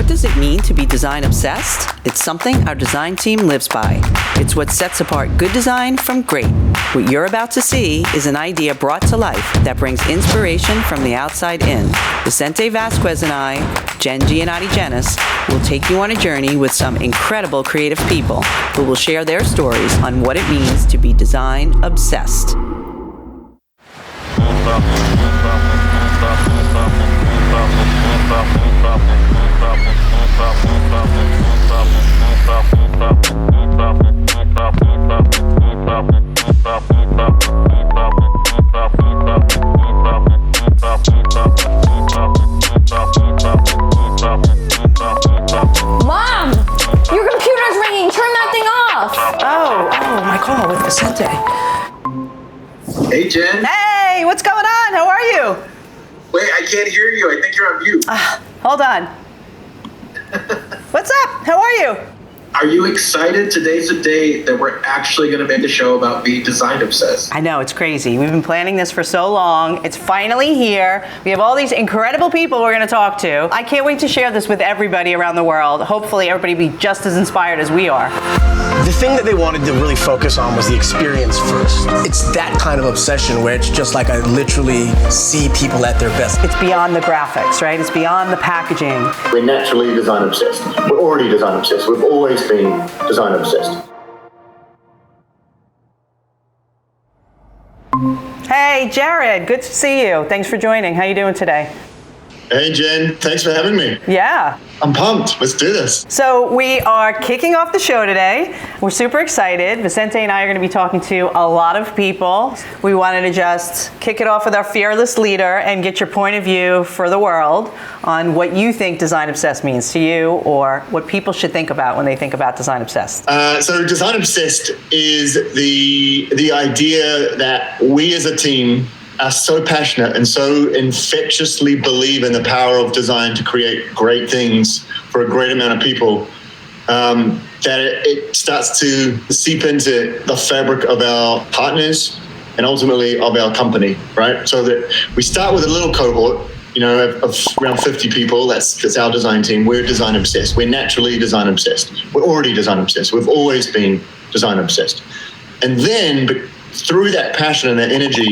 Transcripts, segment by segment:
What does it mean to be design obsessed? It's something our design team lives by. It's what sets apart good design from great. What you're about to see is an idea brought to life that brings inspiration from the outside in. Vicente Vasquez and I, Jen Giannotti-Genis, will take you on a journey with some incredible creative people who will share their stories on what it means to be design obsessed. Mom! Your computer's ringing! Turn that thing off! Oh, my call with Vicente. Hey, Jen. Hey, what's going on? How are you? Wait, I can't hear you. I think you're on mute. Hold on. What's up? How are you? Are you excited? Today's the day that we're actually going to make a show about being design obsessed. I know, it's crazy. We've been planning this for so long. It's finally here. We have all these incredible people we're going to talk to. I can't wait to share this with everybody around the world. Hopefully everybody be just as inspired as we are. The thing that they wanted to really focus on was the experience first. It's that kind of obsession where it's just like I literally see people at their best. It's beyond the graphics, right? It's beyond the packaging. We're naturally design obsessed. We're already design obsessed. We've always been design obsessed. Hey, Jared, good to see you. Thanks for joining. How you doing today? Hey Jen, thanks for having me. Yeah. I'm pumped. Let's do this. So we are kicking off the show today. We're super excited. Vicente and I are going to be talking to a lot of people. We wanted to just kick it off with our fearless leader and get your point of view for the world on what you think design obsessed means to you, or what people should think about when they think about design obsessed. So design obsessed is the idea that we as a team are so passionate and so infectiously believe in the power of design to create great things for a great amount of people, that it starts to seep into the fabric of our partners and ultimately of our company, right? So that we start with a little cohort, of around 50 people. That's our design team. We're design obsessed. We're naturally design obsessed. We're already design obsessed. We've always been design obsessed. And then through that passion and that energy,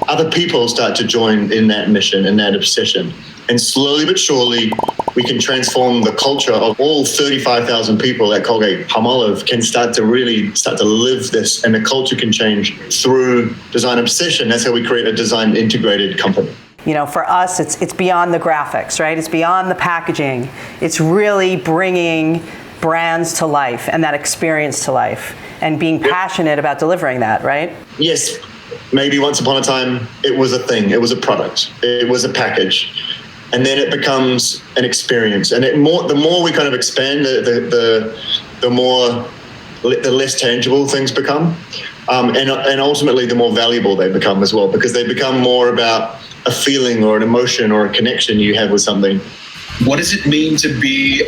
other people start to join in that mission and that obsession. And slowly but surely, we can transform the culture of all 35,000 people at Colgate-Palmolive can start to live this, and the culture can change through design obsession. That's how we create a design integrated company. For us, it's beyond the graphics, right? It's beyond the packaging. It's really bringing brands to life and that experience to life and being passionate about delivering that, right? Yes. Maybe once upon a time, it was a thing. It was a product. It was a package. And then it becomes an experience. And the more we kind of expand, the less tangible things become. And ultimately, the more valuable they become as well, because they become more about a feeling or an emotion or a connection you have with something. What does it mean to be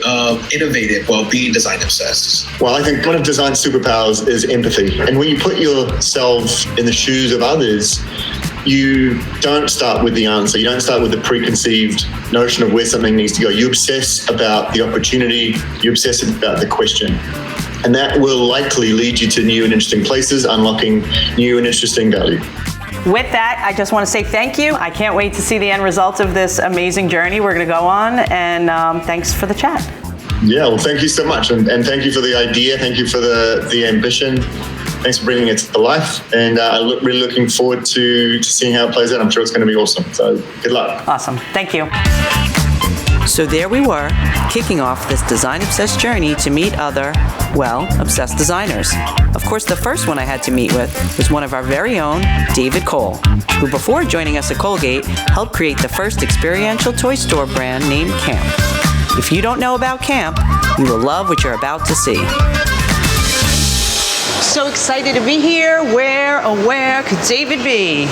innovative while being design obsessed? Well, I think one of design's superpowers is empathy. And when you put yourself in the shoes of others, you don't start with the answer. You don't start with the preconceived notion of where something needs to go. You obsess about the opportunity. You obsess about the question. And that will likely lead you to new and interesting places, unlocking new and interesting value. With that, I just want to say thank you. I can't wait to see the end results of this amazing journey we're going to go on, and thanks for the chat. Yeah, well, thank you so much, and thank you for the idea. Thank you for the ambition. Thanks for bringing it to life, and I'm really looking forward to seeing how it plays out. I'm sure it's going to be awesome, so good luck. Awesome. Thank you. So there we were, kicking off this design-obsessed journey to meet other, obsessed designers. Of course, the first one I had to meet with was one of our very own, David Cole, who before joining us at Colgate, helped create the first experiential toy store brand named Camp. If you don't know about Camp, you will love what you're about to see. So excited to be here. Where could David be?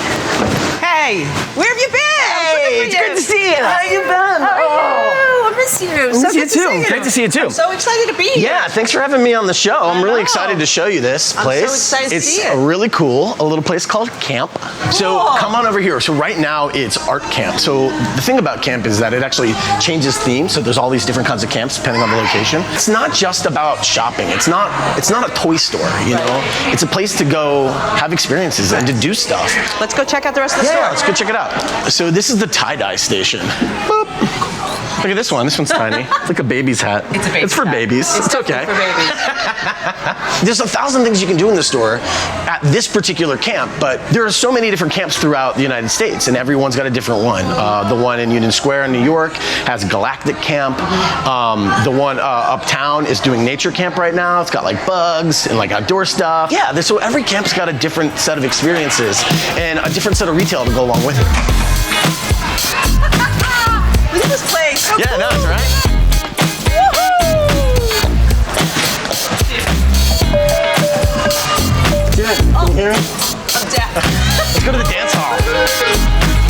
Hey, where have you been? Hey, it's good to see you. How you been? How are you? I'm miss you. I So miss you good to see too. you. Great to see you too. I'm so excited to be here. Yeah, thanks for having me on the show. I'm really know. excited to show you this place. I'm so excited to see it. It's really cool. A little place called Camp. So Cool. come on over here. So right now it's art camp. So the thing about camp is that it actually changes theme. So there's all these different kinds of camps depending on the location. It's not just about shopping. It's not a toy store, you know? It's a place to go have experiences and to do stuff. Let's go check out the rest of the Yeah, store. let's go check it out. So this is the tie-dye station. Boop. Look at this one. This one's tiny. It's like a baby's hat. It's a baby's It's for hat. babies. It's okay. For babies. There's 1,000 things you can do in the store at this particular camp, but there are so many different camps throughout the United States, and everyone's got a different one. The one in Union Square in New York has Galactic Camp. The one uptown is doing Nature Camp right now. It's got like bugs and like outdoor stuff. Yeah, so every camp's got a different set of experiences and a different set of retail to go along with it. Look at this place. So Yeah, cool. nice, right? Yeah, can you hear me? I'm deaf. Let's go to the dance hall.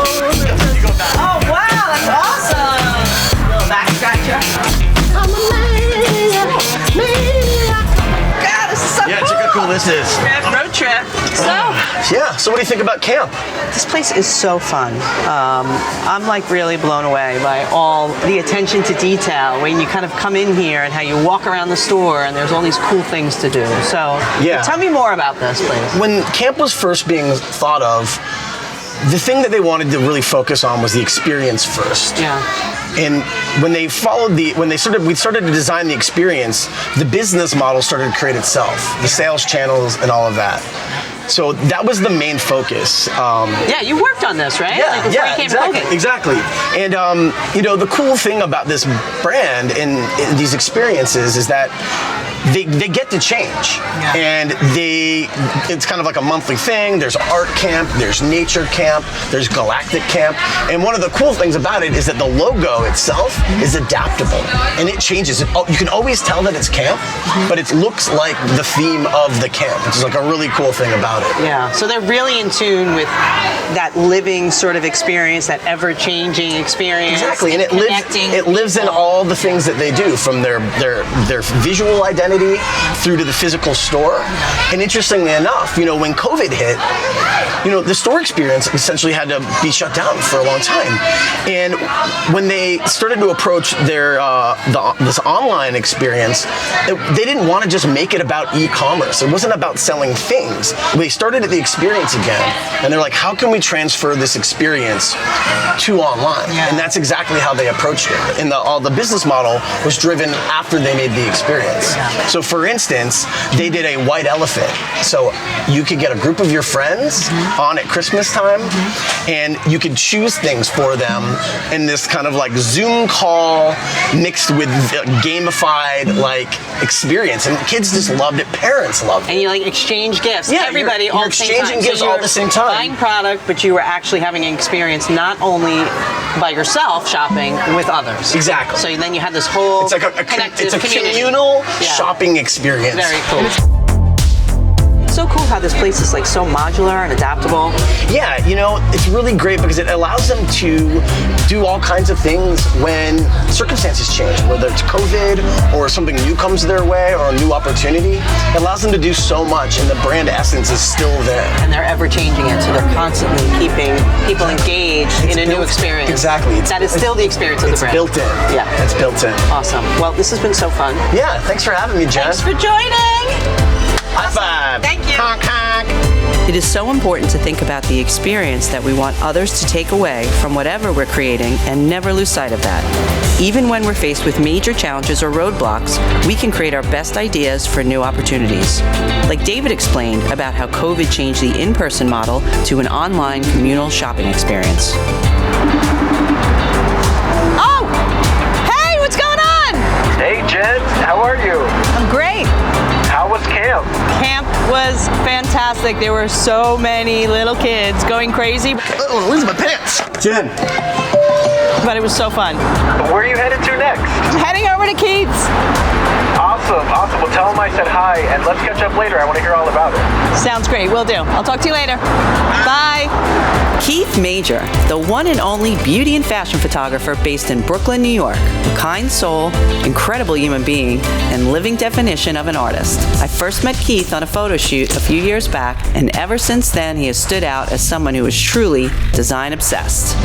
Oh, wow, that's awesome. Little back scratcher. God, this is so Yeah, cool. check how cool this is. Road trip. Yeah, so what do you think about camp? This place is so fun. I'm like really blown away by all the attention to detail when you kind of come in here and how you walk around the store and there's all these cool things to do. So Yeah. tell me more about this place. When camp was first being thought of, the thing that they wanted to really focus on was the experience first. Yeah. And when we started to design the experience, the business model started to create itself, the sales channels and all of that. So that was the main focus. Yeah, you worked on this, right? Like before you came to Colgate. Exactly. And the cool thing about this brand and these experiences is that they get to change, and it's kind of like a monthly thing. There's art camp, there's nature camp, there's galactic camp, and one of the cool things about it is that the logo itself is adaptable and it changes. You can always tell that it's camp, but it looks like the theme of the camp, which is like a really cool thing about it. Yeah, so they're really in tune with that living sort of experience, that ever-changing experience. Exactly, and it connecting lives in people. all the things that they do, from their visual identity through to the physical store. And interestingly enough, when COVID hit, the store experience essentially had to be shut down for a long time. And when they started to approach this online experience, they didn't want to just make it about e-commerce. It wasn't about selling things. They started at the experience again, and they're like, how can we transfer this experience to online? Yeah. And that's exactly how they approached it. And the business model was driven after they made the experience. Yeah. So for instance, they did a white elephant. So you could get a group of your friends on at Christmas time, and you could choose things for them in this kind of like Zoom call mixed with gamified like experience. And kids just loved it. Parents loved it. And you like exchange gifts. Yeah, everybody you're all at the same time. exchanging gifts So all you're at the same time. Buying product, but you were actually having an experience not only by yourself shopping with others. Exactly. So then you had this whole It's like connective it's a community. communal Yeah. shopping experience. Very cool. It's so cool how this place is like so modular and adaptable. Yeah, it's really great because it allows them to do all kinds of things when circumstances change, whether it's COVID or something new comes their way or a new opportunity. It allows them to do so much, and the brand essence is still there. And they're ever changing it, so they're constantly keeping people engaged in a new experience. Exactly. That is still the experience of the brand. It's built in. Yeah. It's built in. Awesome. Well, this has been so fun. Yeah, thanks for having me, Jen. Thanks for joining. High five. Thank you. Honk, honk. It is so important to think about the experience that we want others to take away from whatever we're creating and never lose sight of that. Even when we're faced with major challenges or roadblocks, we can create our best ideas for new opportunities. Like David explained about how COVID changed the in-person model to an online communal shopping experience. Oh! Hey, what's going on? Hey Jen, how are you? I'm great. How was camp? Camp was fantastic. There were so many little kids going crazy, Oh, losing my pants. Jen. but it was so fun. Where are you headed to next? I'm heading over to Keats. Awesome. Well, tell him I said hi, and let's catch up later. I want to hear all about it. Sounds great. Will do. I'll talk to you later. Bye. Keith Major, the one and only beauty and fashion photographer based in Brooklyn, New York. A kind soul, incredible human being, and living definition of an artist. I first met Keith on a photo shoot a few years back, and ever since then he has stood out as someone who is truly design obsessed.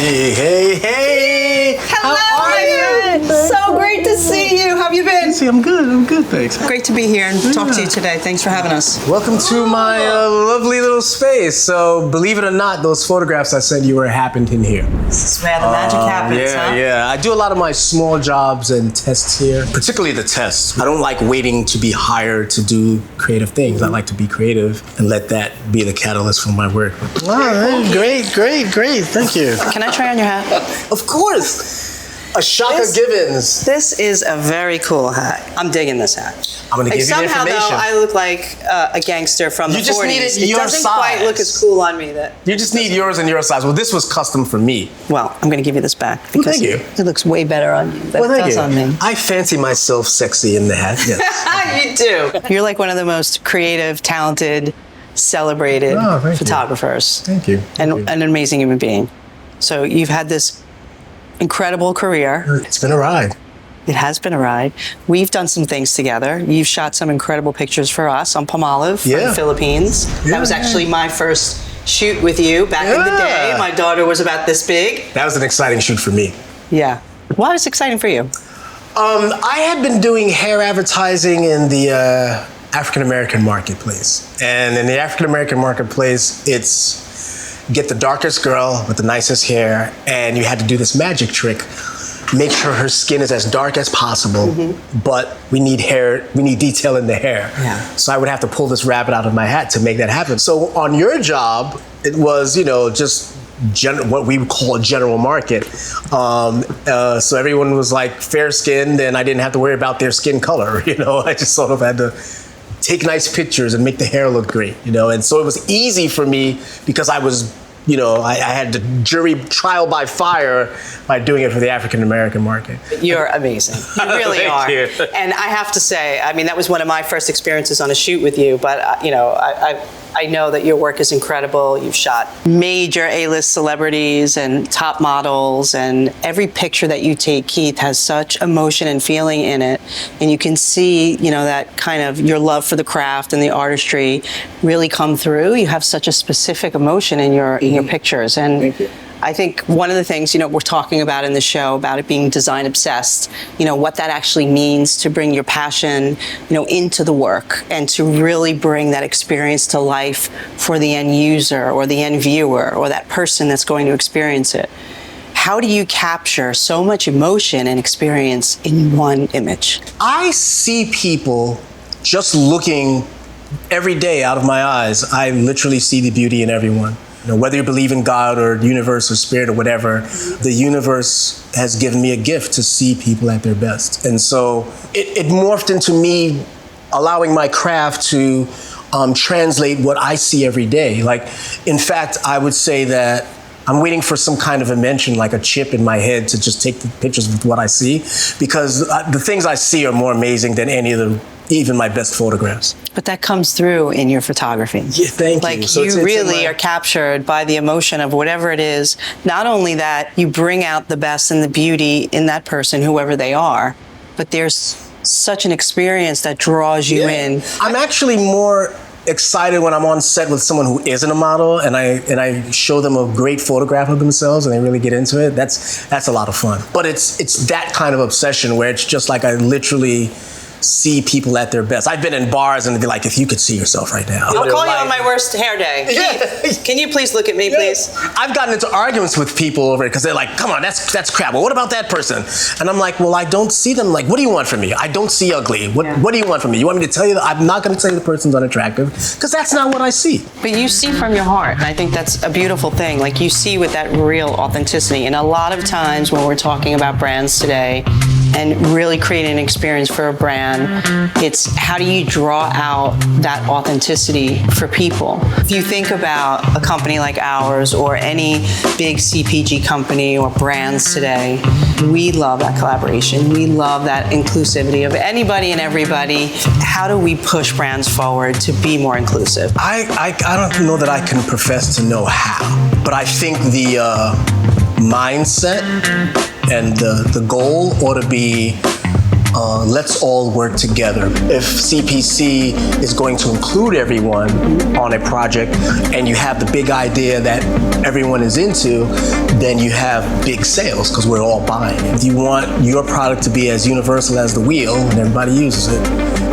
Hey! Hello, How are you? So great to see you. How have you been? I'm good, thanks. Great to be here and talk to you today. Thanks for having us. Welcome to my lovely little space. So, believe it or not, those photographs I sent you happened in here. This is where the magic happens, huh? Yeah. I do a lot of my small jobs and tests here, particularly the tests. I don't like waiting to be hired to do creative things. I like to be creative and let that be the catalyst for my work. Wow, great. Thank you. Can I try on your hat? Of course. A Shaka Givens. This is a very cool hat. I'm digging this hat. I'm gonna give you the somehow, information. though, I look like a gangster from the 40s. You just need it your doesn't size. quite look as cool on me. You just need yours and your size. Well, this was custom for me. Well, I'm going to give you this back because thank you. it looks way better on you than Well, it thank does you. on me. I fancy myself sexy in the hat. Yes. You do. You're like one of the most creative, talented, celebrated thank you. photographers. Thank you. And an amazing human being. So you've had this incredible career. It's been a ride. It has been a ride. We've done some things together. You've shot some incredible pictures for us on Palmolive from the Philippines. That was actually my first shoot with you back in the day. My daughter was about this big. That was an exciting shoot for me. Yeah. Why was it exciting for you? I had been doing hair advertising in the African American marketplace. And in the African American marketplace, it's get the darkest girl with the nicest hair, and you had to do this magic trick. Make sure her skin is as dark as possible, but we need detail in the hair. Yeah. So I would have to pull this rabbit out of my hat to make that happen. So on your job, it was, just what we would call a general market. So everyone was like fair-skinned, and I didn't have to worry about their skin color. I just sort of had to take nice pictures and make the hair look great. And so it was easy for me because I was, I had the jury trial by fire by doing it for the African American market. You're amazing. You really Thank are. you. And I have to say, that was one of my first experiences on a shoot with you, but I know that your work is incredible. You've shot major A-list celebrities and top models, and every picture that you take, Keith, has such emotion and feeling in it. And you can see, that kind of your love for the craft and the artistry really come through. You have such a specific emotion in your pictures. And Thank you. I think one of the things, we're talking about in the show, about it being design obsessed, what that actually means to bring your passion, into the work and to really bring that experience to life for the end user or the end viewer or that person that's going to experience it. How do you capture so much emotion and experience in one image? I see people just looking every day out of my eyes. I literally see the beauty in everyone. Whether you believe in God or universe or spirit or whatever, the universe has given me a gift to see people at their best. And so it morphed into me allowing my craft to translate what I see every day. Like, in fact, I would say that I'm waiting for some kind of invention, like a chip in my head, to just take the pictures with what I see, because the things I see are more amazing than even my best photographs. But that comes through in your photography. Yeah, thank you. So you really are captured by the emotion of whatever it is. Not only that, you bring out the best and the beauty in that person, whoever they are, but there's such an experience that draws you in. I'm actually more excited when I'm on set with someone who isn't a model, and I show them a great photograph of themselves and they really get into it. That's a lot of fun. But it's that kind of obsession where it's just like I literally see people at their best. I've been in bars and they'd be like, if you could see yourself right now. I'll call you on my worst hair day. Keith, can you please look at me, please? I've gotten into arguments with people over it because they're like, come on, that's crap. Well, what about that person? And I'm like, well, I don't see them. Like, what do you want from me? I don't see ugly. What do you want from me? You want me to tell you that I'm not going to tell you the person's unattractive, because that's not what I see. But you see from your heart, and I think that's a beautiful thing. Like, you see with that real authenticity. And a lot of times when we're talking about brands today, and really create an experience for a brand, it's how do you draw out that authenticity for people? If you think about a company like ours or any big CPG company or brands today, we love that collaboration. We love that inclusivity of anybody and everybody. How do we push brands forward to be more inclusive? I don't know that I can profess to know how, but I think the mindset and the goal ought to be let's all work together. If CPC is going to include everyone on a project and you have the big idea that everyone is into, then you have big sales because we're all buying it. You want your product to be as universal as the wheel and everybody uses it.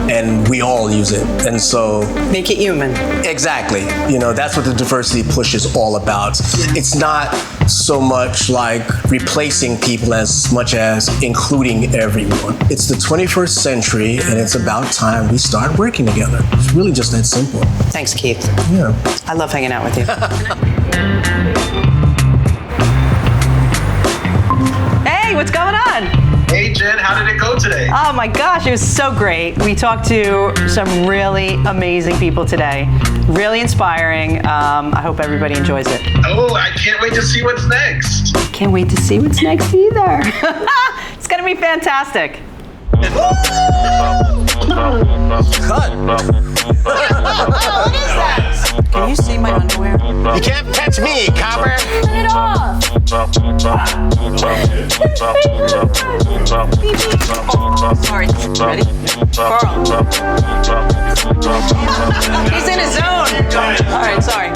And we all use it. And so... Make it human. Exactly. That's what the diversity push is all about. It's not so much like replacing people as much as including everyone. It's the 21st century, and it's about time we start working together. It's really just that simple. Thanks, Keith. Yeah. I love hanging out with you. Hey, what's going on? Hey, Jen, how did it go today? Oh my gosh, it was so great. We talked to some really amazing people today. Really inspiring. I hope everybody enjoys it. Oh, I can't wait to see what's next. Can't wait to see what's next either. It's gonna be fantastic. Cut. What is that? Can you see my underwear? You can't touch me, copper. Turn it off. Sorry. Ready? Carl. He's in his zone. All right, sorry.